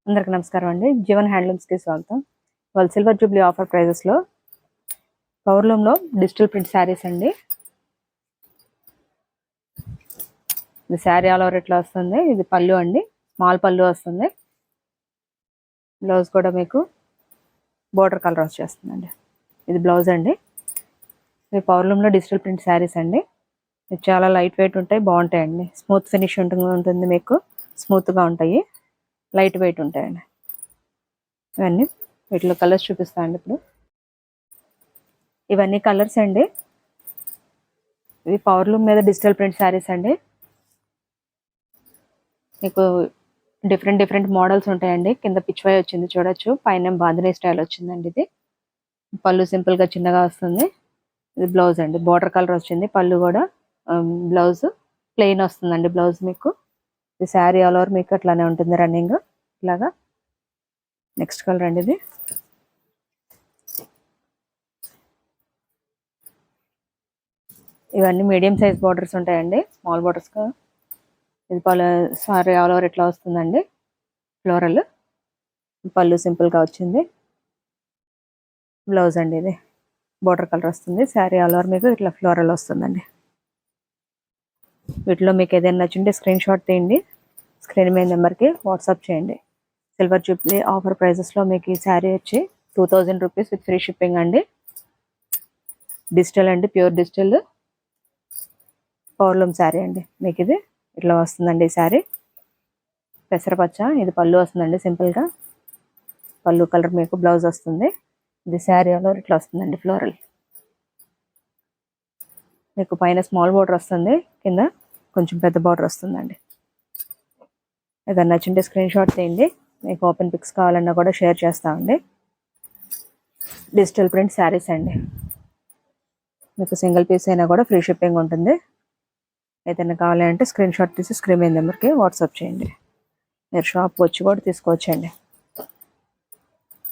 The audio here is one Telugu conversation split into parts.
అందరికి నమస్కారం అండి. జీవన్ హ్యాండ్లూమ్స్కి స్వాగతం. వాళ్ళు సిల్వర్ జూబ్లీ ఆఫర్ ప్రైజెస్లో పవర్లూమ్లో డిజిటల్ ప్రింట్ శారీస్ అండి. ఇది శారీ ఆల్ ఓవర్ ఇట్లా వస్తుంది. ఇది పళ్ళు అండి, స్మాల్ పళ్ళు వస్తుంది. బ్లౌజ్ కూడా మీకు బోర్డర్ కలర్ వచ్చేస్తుందండి. ఇది బ్లౌజ్ అండి. ఇది పవర్లూమ్లో డిజిటల్ ప్రింట్ శారీస్ అండి. ఇది చాలా లైట్ వెయిట్ ఉంటాయి, బాగుంటాయండి. స్మూత్ ఫినిష్ ఉంటుంది, మీకు స్మూత్గా ఉంటాయి, లైట్ వెయిట్ ఉంటాయండి. ఇవన్నీ వీటిలో కలర్స్ చూపిస్తా అండి. ఇప్పుడు ఇవన్నీ కలర్స్ అండి. ఇది పవర్లూమ్ మీద డిజిటల్ ప్రింట్ శారీస్ అండి. మీకు డిఫరెంట్ మోడల్స్ ఉంటాయండి. కింద పిచ్వై వచ్చింది చూడొచ్చు, పైన బాంధనీ స్టైల్ వచ్చిందండి. ఇది పళ్ళు సింపుల్గా చిన్నగా వస్తుంది. ఇది బ్లౌజ్ అండి, బోర్డర్ కలర్ వచ్చింది. పళ్ళు కూడా బ్లౌజ్ ప్లెయిన్ వస్తుందండి. బ్లౌజ్ మీకు ఇది శారీ ఆల్ ఓవర్ మీకు అట్లానే ఉంటుంది, రన్నింగ్ ఇలాగా. నెక్స్ట్ కలర్ అండి. ఇది ఇవన్నీ మీడియం సైజ్ బార్డర్స్ ఉంటాయండి, స్మాల్ బార్డర్స్. ఇది పళ్ళు సారీ ఆల్ ఓవర్ ఇట్లా వస్తుందండి, ఫ్లోరల్. పళ్ళు సింపుల్గా వచ్చింది. బ్లౌజ్ అండి, ఇది బోర్డర్ కలర్ వస్తుంది. శారీ ఆల్ ఓవర్ మీకు ఇట్లా ఫ్లోరల్ వస్తుందండి. వీటిలో మీకు ఏదైనా నచ్చుంటే స్క్రీన్ షాట్ తీయండి, స్క్రీన్ మీద నెంబర్కి వాట్సాప్ చేయండి. సిల్వర్ జూబ్లీ ఆఫర్ ప్రైజెస్లో మీకు ఈ శారీ వచ్చి 2000 రూపీస్ విత్ ఫ్రీ షిప్పింగ్ అండి. డిజిటల్ అండి, ప్యూర్ డిజిటల్ పవర్లూమ్ శారీ అండి. మీకు ఇది ఇట్లా వస్తుందండి. ఈ శారీ పెసరపచ్చ, ఇది పళ్ళు వస్తుందండి సింపుల్గా. పళ్ళు కలర్ మీకు బ్లౌజ్ వస్తుంది. ఇది శారీ ఆల్ ఓవర్ ఇట్లా వస్తుందండి, ఫ్లోరల్. మీకు పైన స్మాల్ బార్డర్ వస్తుంది, కింద కొంచెం పెద్ద బార్డర్ వస్తుందండి. ఏదన్నా నచ్చింటే స్క్రీన్ షాట్ తీయండి. మీకు ఓపెన్ పిక్స్ కావాలన్నా కూడా షేర్ చేస్తామండి. డిజిటల్ ప్రింట్ శారీస్ అండి. మీకు సింగిల్ పీస్ అయినా కూడా ఫ్రీ షిప్పింగ్ ఉంటుంది. ఏదైనా కావాలంటే స్క్రీన్ షాట్ తీసి స్క్రీన్ మీద నెంబర్కి వాట్సాప్ చేయండి. మీరు షాప్కి వచ్చి కూడా తీసుకోవచ్చండి.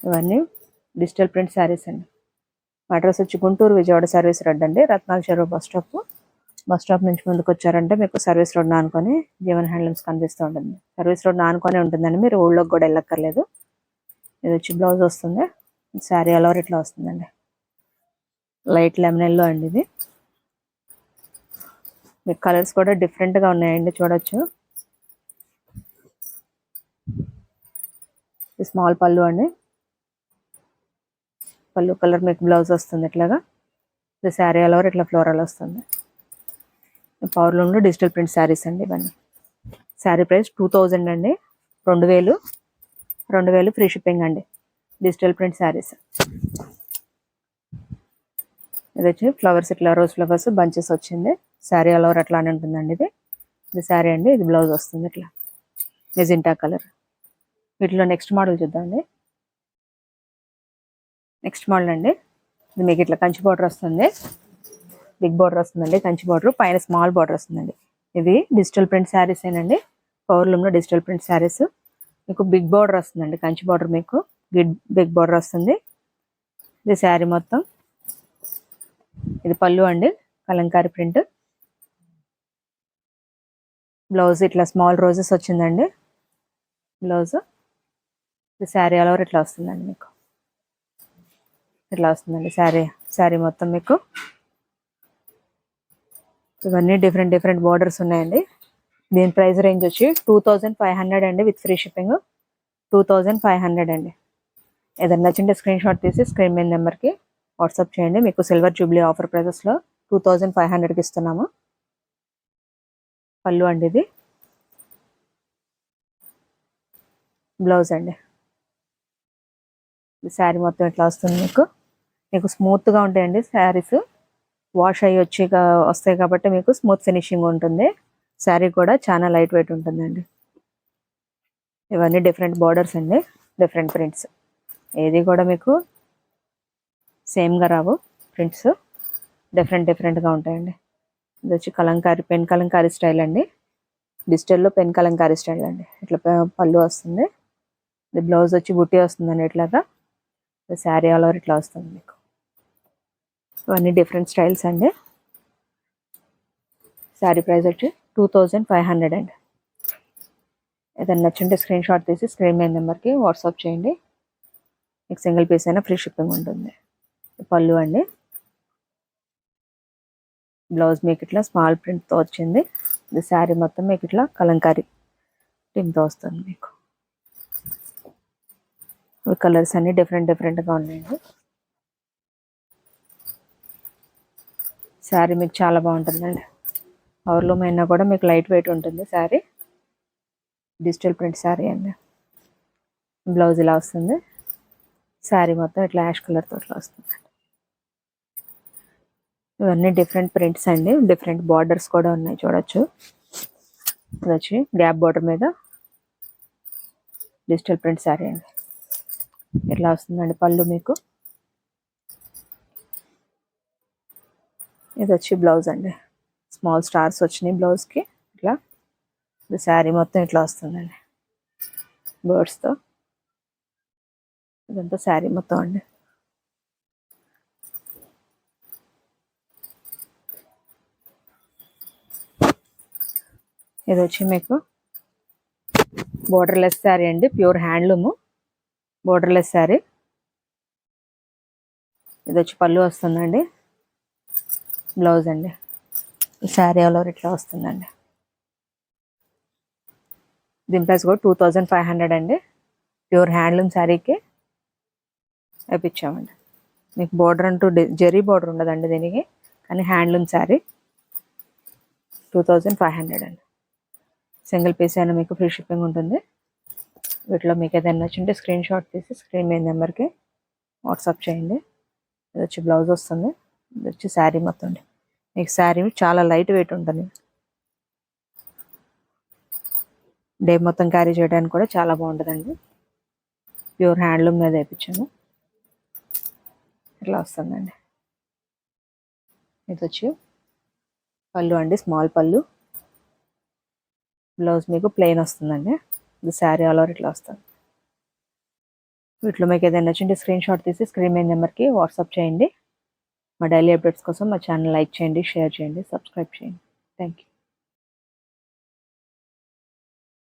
ఇవన్నీ డిజిటల్ ప్రింట్ శారీస్ అండి. అడ్రస్ వచ్చి గుంటూరు విజయవాడ సర్వీస్ రోడ్ అండి, రత్నాల చెరువు బస్ స్టాప్ నుంచి ముందుకు వచ్చారంటే మీకు సర్వీస్ రోడ్ ఆనుకొని జీవన్ హ్యాండ్లూమ్స్ కనిపిస్తూ ఉంటుంది. సర్వీస్ రోడ్ ఆనుకొని ఉంటుందండి, మీరు ఊళ్ళోకి కూడా వెళ్ళక్కర్లేదు. ఇది వచ్చి బ్లౌజ్ వస్తుంది. శారీ ఆల్ ఓవర్ ఇట్లా వస్తుందండి, లైట్ లెమన్ ఎల్లో అండి. ఇది మీకు కలర్స్ కూడా డిఫరెంట్గా ఉన్నాయండి, చూడొచ్చు. ఇది స్మాల్ పళ్ళు అండి. పళ్ళు కలర్ మీకు బ్లౌజ్ వస్తుంది ఇట్లాగా. ఇది శారీ ఆల్ ఓవర్ ఇట్లా ఫ్లోరల్ వస్తుంది. పవర్లూమ్లో డిజిటల్ ప్రింట్ శారీస్ అండి. ఇవన్నీ శారీ ప్రైస్ 2000 అండి. 2000 ఫ్రీ షిప్పింగ్ అండి. Digital print saris. ఇది వచ్చి ఫ్లవర్స్ ఇట్లా రోజ్ ఫ్లవర్స్ బంచెస్ వచ్చింది. శారీ ఆల్ ఓవర్ అట్లానే ఉంటుందండి. ఇది శారీ అండి. ఇది బ్లౌజ్ వస్తుంది ఇట్లా మెజెంటా కలర్. వీటిలో నెక్స్ట్ మోడల్ చూద్దామండి. నెక్స్ట్ మోడల్ అండి. ఇది మీకు ఇట్లా కంచి బార్డర్ వస్తుంది, బిగ్ బార్డర్ వస్తుందండి. కంచి బార్డర్ పైన స్మాల్ బార్డర్ వస్తుందండి. ఇది డిజిటల్ ప్రింట్ శారీస్ ఏనండి. పవర్లూమ్లో డిజిటల్ ప్రింట్ శారీస్. మీకు బిగ్ బార్డర్ వస్తుందండి, కంచి బార్డర్ మీకు బిగ్ బార్డర్ వస్తుంది. ఇది శారీ మొత్తం. ఇది పళ్ళు అండి, కలంకారీ ప్రింట్. బ్లౌజ్ ఇట్లా స్మాల్ రోజెస్ వచ్చిందండి బ్లౌజ్. ఇది శారీ ఆల్ ఓవర్ ఇట్లా వస్తుందండి, మీకు ఇట్లా వస్తుందండి శారీ మొత్తం మీకు. ఇవన్నీ డిఫరెంట్ బార్డర్స్ ఉన్నాయండి. దీని ప్రైస్ రేంజ్ వచ్చి 2500 అండి, విత్ ఫ్రీ షిప్పింగ్. 2500 అండి. ఏదైనా నచ్చింటే స్క్రీన్ షాట్ తీసి స్క్రీన్ మీద నెంబర్కి వాట్సాప్ చేయండి. మీకు సిల్వర్ జూబ్లీ ఆఫర్ ప్రైజెస్లో 2500కి ఇస్తున్నాము. పళ్ళు అండి, ఇది బ్లౌజ్ అండి. శారీ మొత్తం ఇట్లా వస్తుంది మీకు స్మూత్గా ఉంటాయండి శారీస్. వాష్ అయ్యి వస్తాయి కాబట్టి మీకు స్మూత్ ఫినిషింగ్ ఉంటుంది. శారీ కూడా చాలా లైట్ వెయిట్ ఉంటుందండి. ఇవన్నీ డిఫరెంట్ బార్డర్స్ అండి, డిఫరెంట్ ప్రింట్స్. ఏది కూడా మీకు సేమ్గా రావు ప్రింట్స్, డిఫరెంట్గా ఉంటాయండి. ఇది వచ్చి పెన్ కలంకారీ స్టైల్ అండి. డిజిటల్లో పెన్ కలంకారీ స్టైల్ అండి. ఇట్లా పళ్ళు వస్తుంది. ఇది బ్లౌజ్ వచ్చి బుట్టి వస్తుందండి ఇట్లాగా. శారీ ఆల్ ఓవర్ ఇట్లా వస్తుంది మీకు. ఇవన్నీ డిఫరెంట్ స్టైల్స్ అండి. శారీ ప్రైస్ వచ్చి 2500 అండి. ఏదైనా నచ్చుంటే స్క్రీన్ షాట్ తీసి స్క్రీన్ మీద నెంబర్కి వాట్సాప్ చేయండి. మీకు సింగిల్ పీస్ అయినా ఫ్రీ షిప్పింగ్ ఉంటుంది. పళ్ళు అండి. బ్లౌజ్ మీకు ఇట్లా స్మాల్ ప్రింట్తో వచ్చింది. ఇది శారీ మొత్తం మీకు ఇట్లా కలంకారీ టీమ్తో వస్తుంది. మీకు కలర్స్ అన్ని డిఫరెంట్గా ఉన్నాయండి. శారీ మీకు చాలా బాగుంటుందండి. పవర్లూమ్ అయినా కూడా మీకు లైట్ వెయిట్ ఉంటుంది శారీ. డిజిటల్ ప్రింట్ శారీ అండి. బ్లౌజ్ ఇలా వస్తుంది. శారీ మొత్తం ఇట్లా యాష్ కలర్తో ఇట్లా వస్తుంది. ఇవన్నీ డిఫరెంట్ ప్రింట్స్ అండి. డిఫరెంట్ బార్డర్స్ కూడా ఉన్నాయి, చూడొచ్చు. ఇది వచ్చి గ్యాప్ బార్డర్ మీద డిజిటల్ ప్రింట్ శారీ అండి. ఇట్లా వస్తుందండి పళ్ళు మీకు. ఇది వచ్చి బ్లౌజ్ అండి. స్మాల్ స్టార్స్ వచ్చినాయి బ్లౌజ్కి. ఇట్లా ఇది శారీ మొత్తం ఇట్లా వస్తుందండి బర్డ్స్తో. ఇదంతా శారీ మొత్తం అండి. ఇది వచ్చి మీకు బోర్డర్లెస్ శారీ అండి. Pure handloom borderless sari. ఇది వచ్చి పళ్ళు వస్తుందండి. బ్లౌజ్ అండి. ఈ శారీ ఆల్ ఓవర్ ఇట్లా వస్తుందండి. దీని ప్రైస్ కూడా 2500 అండి. ప్యూర్ హ్యాండ్లూమ్ శారీకి వేయించామండి. మీకు బోర్డర్ అంటూ జెరీ బోర్డర్ ఉండదండి దీనికి, కానీ హ్యాండ్లూమ్ శారీ 2500 అండి. సింగిల్ పీస్ అయినా మీకు ఫ్రీ షిప్పింగ్ ఉంటుంది. వీటిలో మీకు ఏదైనా నచ్చుంటే స్క్రీన్ షాట్ తీసి స్క్రీన్ మీద నెంబర్కి వాట్సాప్ చేయండి. ఇది వచ్చి బ్లౌజ్ వస్తుంది. ఇది వచ్చి శారీ మొత్తం అండి. మీకు శారీ చాలా లైట్ వెయిట్ ఉంటుంది. డే మొత్తం క్యారీ చేయడానికి కూడా చాలా బాగుంటుందండి. ప్యూర్ హ్యాండ్లూమ్ మీద వేయించాము. ఇట్లా వస్తుందండి. ఇది వచ్చి పళ్ళు అండి. స్మాల్ పళ్ళు. బ్లౌజ్ మీకు ప్లెయిన్ వస్తుందండి. ఇది శారీ ఆల్ ఓవర్ ఇట్లా వస్తుంది. వీటిలో మీకు ఏదైనా నచ్చింటే స్క్రీన్ షాట్ తీసి స్క్రీన్ మీద నెంబర్కి వాట్సాప్ చేయండి. మా డైలీ అప్డేట్స్ కోసం మా ఛానల్ లైక్ చేయండి, షేర్ చేయండి, సబ్స్క్రైబ్ చేయండి. Thank you.